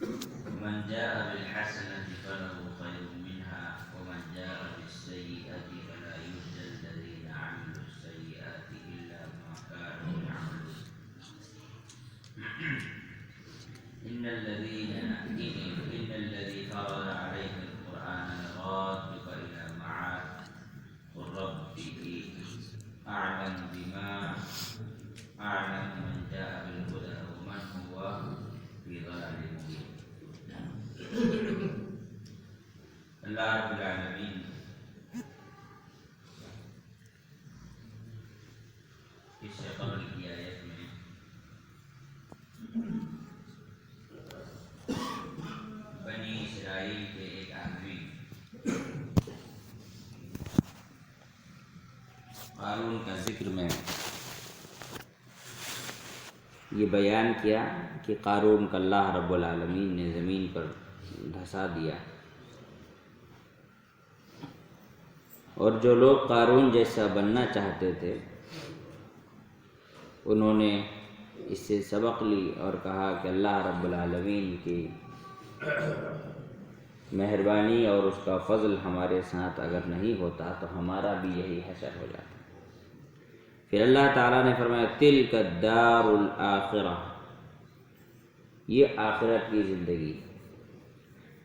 من جاء بالحسنة فله خير منها ومن جاء بالسيئة فلا يجزى الذين عملوا السيئات إلا ما كانوا يعملون إن الذي فرض عليك القرآن لرادك إلى معاد قل ربي أعلم من جاء بالهدى ومن هو في ضلال مبين. اللہ رب العالمین اس سے قبل کی آیت میں بنی اسرائیل کے ایک آدمی قارون کا ذکر میں یہ بیان کیا کہ قارون کا اللہ رب العالمین نے زمین پر دھسا دیا، اور جو لوگ قارون جیسا بننا چاہتے تھے انہوں نے اس سے سبق لی اور کہا کہ اللہ رب العالمین کی مہربانی اور اس کا فضل ہمارے ساتھ اگر نہیں ہوتا تو ہمارا بھی یہی حشر ہو جاتا۔ پھر اللہ تعالیٰ نے فرمایا تلک الدار الآخرہ، یہ آخرت کی زندگی،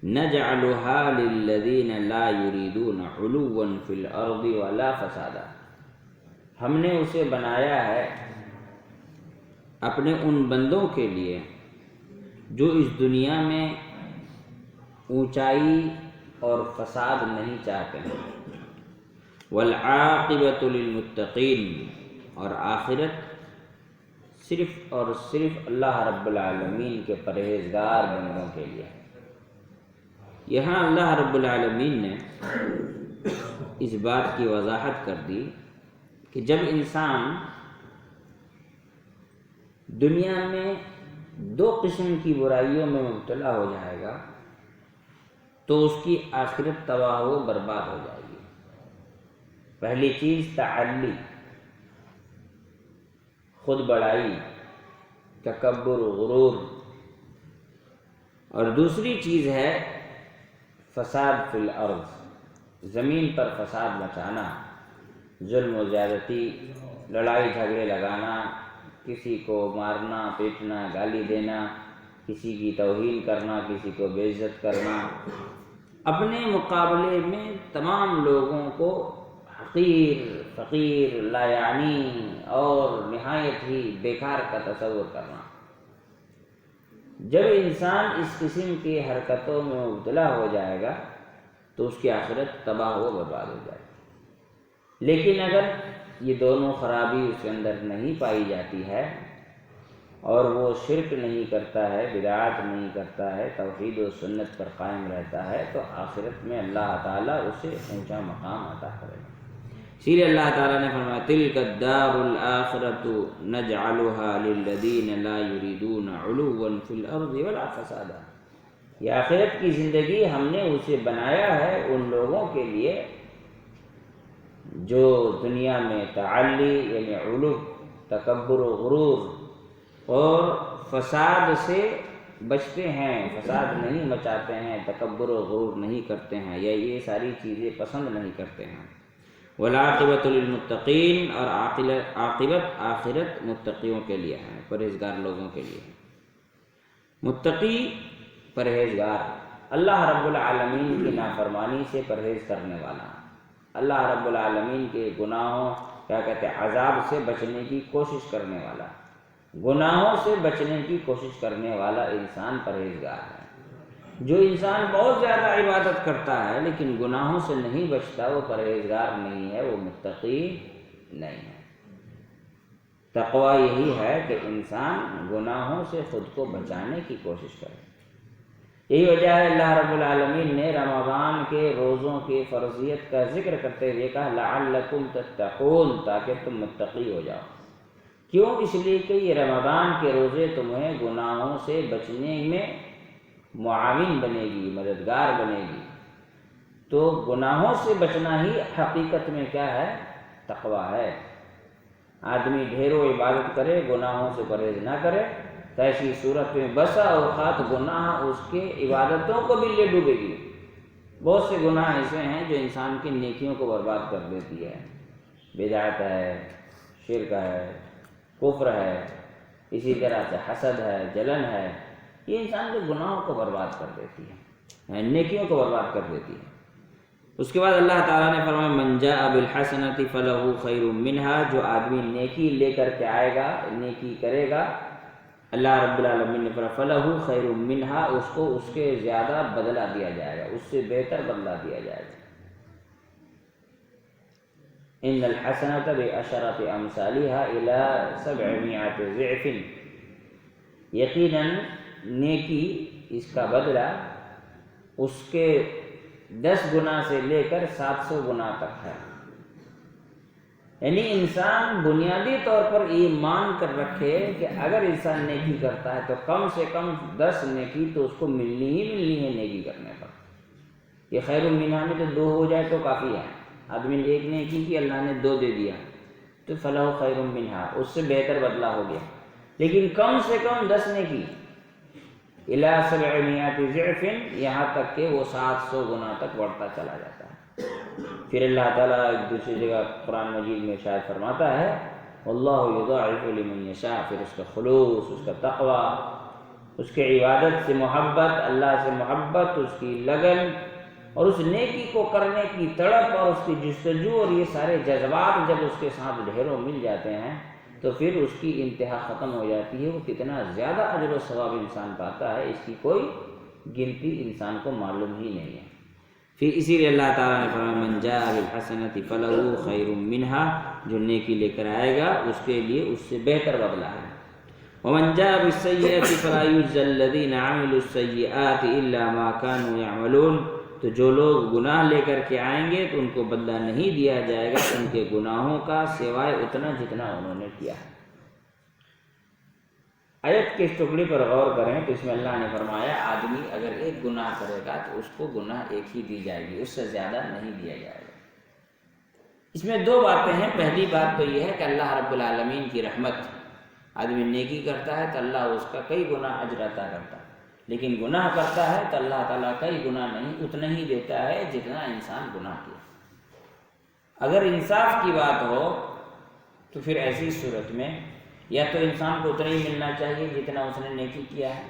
نجعلها للذین لا یریدون علوا فی الارض ولا فسادا، ہم نے اسے بنایا ہے اپنے ان بندوں کے لیے جو اس دنیا میں اونچائی اور فساد نہیں چاہتے ہیں، والعاقبۃ للمتقین، اور آخرت صرف اور صرف اللہ رب العالمین کے پرہیزگار بندوں کے لیے۔ یہاں اللہ رب العالمین نے اس بات کی وضاحت کر دی کہ جب انسان دنیا میں دو قسم کی برائیوں میں مبتلا ہو جائے گا تو اس کی آخرت تباہ و برباد ہو جائے گی۔ پہلی چیز تعلی، خود بڑائی، تکبر، غرور، اور دوسری چیز ہے فساد فی الارض، زمین پر فساد مچانا، ظلم و زیادتی، لڑائی جھگڑے لگانا، کسی کو مارنا پیٹنا، گالی دینا، کسی کی توہین کرنا، کسی کو بے عزت کرنا، اپنے مقابلے میں تمام لوگوں کو حقیر، فقیر، لا یعنی اور نہایت ہی بیکار کا تصور کرنا۔ جب انسان اس قسم کی حرکتوں میں مبتلا ہو جائے گا تو اس کی آخرت تباہ و برباد ہو جائے گی۔ لیکن اگر یہ دونوں خرابی اس کے اندر نہیں پائی جاتی ہے اور وہ شرک نہیں کرتا ہے، بدعات نہیں کرتا ہے، توحید و سنت پر قائم رہتا ہے، تو آخرت میں اللہ تعالیٰ اسے اونچا مقام عطا کرے گا۔ اسی لیے اللہ تعالیٰ نے فرمایا تلک الدار الآخرۃ نجعلها للذین لا یریدون علوا فی الارض ولا فسادا، یہ آخرت کی زندگی ہم نے اسے بنایا ہے ان لوگوں کے لیے جو دنیا میں تعلی یعنی علو، تکبر و غرور اور فساد سے بچتے ہیں، فساد نہیں مچاتے ہیں، تکبر و غرور نہیں کرتے ہیں، یا یہ ساری چیزیں پسند نہیں کرتے ہیں۔ والعاقبۃ للمتقین، اور عاقبت آخرت متقیوں کے لیے ہے، پرہیزگار لوگوں کے لیے ہے۔ متقی پرہیزگار، اللہ رب العالمین کی نافرمانی سے پرہیز کرنے والا، اللہ رب العالمین کے گناہوں عذاب سے بچنے کی کوشش کرنے والا، گناہوں سے بچنے کی کوشش کرنے والا انسان پرہیزگار ہے۔ جو انسان بہت زیادہ عبادت کرتا ہے لیکن گناہوں سے نہیں بچتا، وہ پرہیزگار نہیں ہے، وہ متقی نہیں ہے۔ تقوی یہی ہے کہ انسان گناہوں سے خود کو بچانے کی کوشش کرے۔ یہی وجہ ہے اللہ رب العالمین نے رمضان کے روزوں کی فرضیت کا ذکر کرتے ہوئے کہا لعلکم تتقون، تاکہ تم متقی ہو جاؤ۔ کیوں؟ اس لیے کہ یہ رمضان کے روزے تمہیں گناہوں سے بچنے میں معاون بنے گی، مددگار بنے گی۔ تو گناہوں سے بچنا ہی حقیقت میں کیا ہے؟ تقوی ہے۔ آدمی ڈھیروں عبادت کرے، گناہوں سے پرہیز نہ کرے، تو ایسی صورت میں بسا اوقات گناہ اس کے عبادتوں کو بھی لے ڈوبے گی۔ بہت سے گناہ ایسے ہیں جو انسان کی نیکیوں کو برباد کر دیتی ہے، بدعت ہے، شرک ہے، کفر ہے، اسی طرح سے حسد ہے، جلن ہے، یہ انسان کے گناہوں کو برباد کر دیتی ہے، نیکیوں کو برباد کر دیتی ہے۔ اس کے بعد اللہ تعالیٰ نے فرمایا من جاء بالحسنۃ فلہ خیر منہا، جو آدمی نیکی لے کر کے آئے گا، نیکی کرے گا، اللہ رب العالمین نے فرمایا فلہ خیر منہا، اس کو اس کے زیادہ بدلہ دیا جائے گا، اس سے بہتر بدلہ دیا جائے گا۔ ان الحسنۃ بعشرۃ امثالها الی 700 ضعف، یقیناً نیکی اس کا بدلہ اس کے 10 گنا سے لے کر 700 گنا تک ہے۔ یعنی انسان بنیادی طور پر یہ مان کر رکھے کہ اگر انسان نیکی کرتا ہے تو کم سے کم 10 نیکی تو اس کو ملنی ہی ملنی ہے نیکی کرنے پر۔ یہ خیر منہا میں تو 2 ہو جائے تو کافی ہے، آدمی نے 1 نیکی کی، اللہ نے 2 دے دیا تو فلاح خیر منہا، اس سے بہتر بدلہ ہو گیا۔ لیکن کم سے کم 10 نیکی الی 700 ضعف، یہاں تک کہ وہ 700 گنا تک بڑھتا چلا جاتا ہے۔ پھر اللہ تعالیٰ ایک دوسری جگہ قرآن مجید میں شاید فرماتا ہے واللہ یضاعف لمن یشاء، پھر اس کا خلوص، اس کا تقوی، اس کے عبادت سے محبت، اللہ سے محبت، اس کی لگن اور اس نیکی کو کرنے کی تڑپ اور اس کی جستجو اور یہ سارے جذبات جب اس کے ساتھ ڈھیروں مل جاتے ہیں تو پھر اس کی انتہا ختم ہو جاتی ہے۔ وہ کتنا زیادہ اجر و ثواب انسان پاتا ہے، اس کی کوئی گنتی انسان کو معلوم ہی نہیں ہے۔ پھر اسی لیے اللہ تعالیٰ نے فرمایا من جاء بالحسنۃ فلہ خیر منہا، جو نیکی لے کر آئے گا اس کے لیے اس سے بہتر بدلہ ہے۔ ومن جاء بالسیئۃ فلا یجزی الذین عملوا السیئات الا ما كانوا یعملون، تو جو لوگ گناہ لے کر کے آئیں گے تو ان کو بدلہ نہیں دیا جائے گا ان کے گناہوں کا سوائے اتنا جتنا انہوں نے کیا ہے۔ آیت کے اس ٹکڑے پر غور کریں تو اس میں اللہ نے فرمایا آدمی اگر ایک گناہ کرے گا تو اس کو گناہ ایک ہی دی جائے گی، اس سے زیادہ نہیں دیا جائے گا۔ اس میں 2 باتیں ہیں۔ پہلی بات تو یہ ہے کہ اللہ رب العالمین کی رحمت، آدمی نیکی کرتا ہے تو اللہ اس کا کئی گنا اجر عطا کرتا ہے، لیکن گناہ کرتا ہے تو اللہ تعالیٰ کئی گنا نہیں، اتنا ہی دیتا ہے جتنا انسان گناہ کیا۔ اگر انصاف کی بات ہو تو پھر ایسی صورت میں یا تو انسان کو اتنا ہی ملنا چاہیے جتنا اس نے نیکی کیا ہے،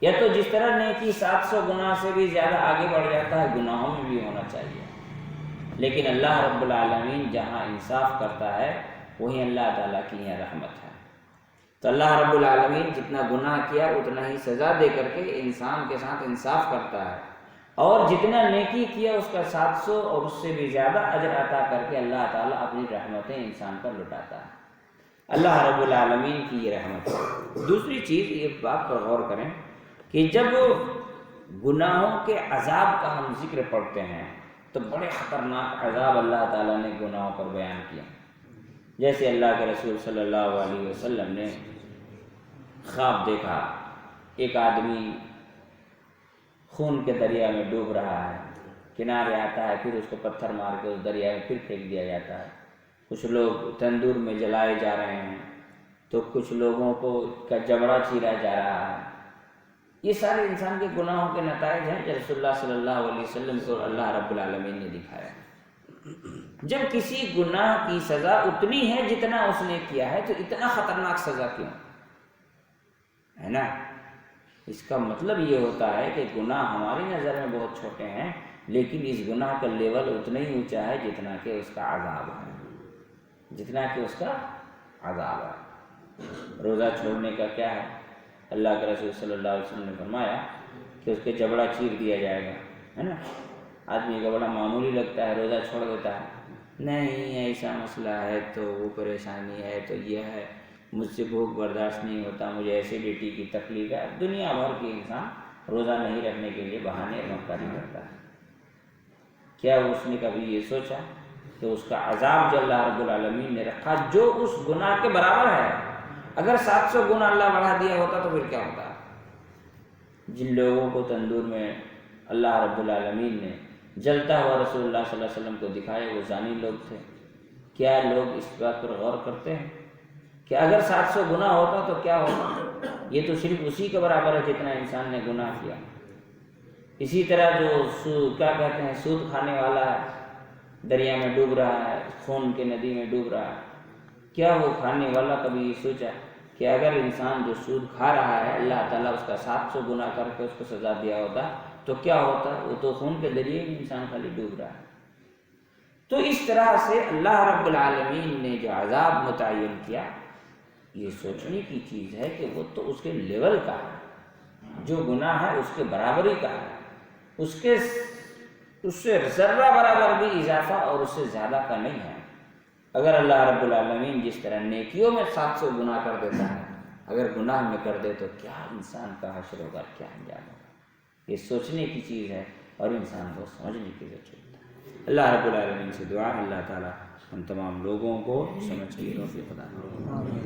یا تو جس طرح نیکی 700 گنا سے بھی زیادہ آگے بڑھ جاتا ہے گناہوں میں بھی ہونا چاہیے۔ لیکن اللہ رب العالمین جہاں انصاف کرتا ہے وہیں اللہ تعالیٰ کی یہ رحمت ہے۔ تو اللہ رب العالمین جتنا گناہ کیا اتنا ہی سزا دے کر کے انسان کے ساتھ انصاف کرتا ہے، اور جتنا نیکی کیا اس کا 700 اور اس سے بھی زیادہ اجر عطا کر کے اللہ تعالیٰ اپنی رحمتیں انسان پر لٹاتا ہے۔ اللہ رب العالمین کی یہ رحمت ہے۔ دوسری چیز ایک بات پر غور کریں کہ جب گناہوں کے عذاب کا ہم ذکر پڑھتے ہیں تو بڑے خطرناک عذاب اللہ تعالیٰ نے گناہوں پر بیان کیا۔ جیسے اللہ کے رسول صلی اللہ علیہ وسلم نے خواب دیکھا، ایک آدمی خون کے دریا میں ڈوب رہا ہے، کنارے آتا ہے، پھر اس کو پتھر مار کے اس دریا میں پھر پھینک دیا جاتا ہے۔ کچھ لوگ تندور میں جلائے جا رہے ہیں تو کچھ لوگوں کو کا جبڑا چیرا جا رہا ہے۔ یہ سارے انسان کے گناہوں کے نتائج ہیں جو رسول اللہ صلی اللہ علیہ وسلم کو اللہ رب العالمین نے دکھایا۔ جب کسی گناہ کی سزا اتنی ہے جتنا اس نے کیا ہے تو اتنا خطرناک سزا کیوں ہے نا؟ اس کا مطلب یہ ہوتا ہے کہ گناہ ہماری نظر میں بہت چھوٹے ہیں، لیکن اس گناہ کا لیول اتنا ہی اونچا ہے جتنا کہ اس کا عذاب ہے، جتنا کہ اس کا عذاب ہے۔ روزہ چھوڑنے کا کیا ہے؟ اللہ کے رسول صلی اللہ علیہ وسلم نے فرمایا کہ اس کے جبڑا چیر دیا جائے گا، ہے نا؟ آدمی کا بڑا معمولی لگتا ہے، روزہ چھوڑ دیتا ہے، نہیں ایسا مسئلہ ہے تو وہ پریشانی ہے تو یہ ہے، مجھ سے بھوک برداشت نہیں ہوتا، مجھے ایسیڈیٹی کی تکلیف ہے۔ دنیا بھر کی انسان روزہ نہیں رکھنے کے لیے بہانے مختاری کرتا ہے۔ کیا اس نے کبھی یہ سوچا کہ اس کا عذاب جو اللہ رب العالمین نے رکھا جو اس گناہ کے برابر ہے، اگر 700 گنا اللہ بڑھا دیا ہوتا تو پھر کیا ہوتا؟ جن لوگوں کو تندور میں اللہ رب العالمین نے جلتا ہوا رسول اللہ صلی اللہ علیہ وسلم کو دکھایا وہ زانی لوگ تھے۔ کیا لوگ اس بات پر غور کرتے ہیں کہ اگر 700 گناہ ہوتا تو کیا ہوتا؟ یہ تو صرف اسی کے برابر ہے جتنا انسان نے گناہ کیا۔ اسی طرح جو کیا کہتے ہیں سود کھانے والا ہے، دریا میں ڈوب رہا ہے، خون کے ندی میں ڈوب رہا ہے، کیا وہ کھانے والا کبھی یہ سوچا کہ اگر انسان جو سود کھا رہا ہے اللہ تعالیٰ اس کا 700 گناہ کر کے اس کو سزا دیا ہوتا تو کیا ہوتا؟ وہ تو خون کے دریے میں انسان خالی ڈوب رہا ہے۔ تو اس طرح سے اللہ رب العالمین نے جو عذاب متعین کیا، یہ سوچنے کی چیز ہے کہ وہ تو اس کے لیول کا ہے، جو گناہ ہے اس کے برابری کا ہے، اس سے ذرہ برابر بھی اضافہ اور اس سے زیادہ کا نہیں ہے۔ اگر اللہ رب العالمین جس طرح نیکیوں میں 700 گناہ کر دیتا ہے، اگر گناہ میں کر دے تو کیا انسان کا حشر ہوگا، کیا انجام ہوگا؟ یہ سوچنے کی چیز ہے اور انسان کو سمجھنے کی ضرورت ہے۔ اللہ رب العالمین سے دعا ہے اللہ تعالیٰ ہم تمام لوگوں کو سمجھ کی توفیق عطا فرمائے۔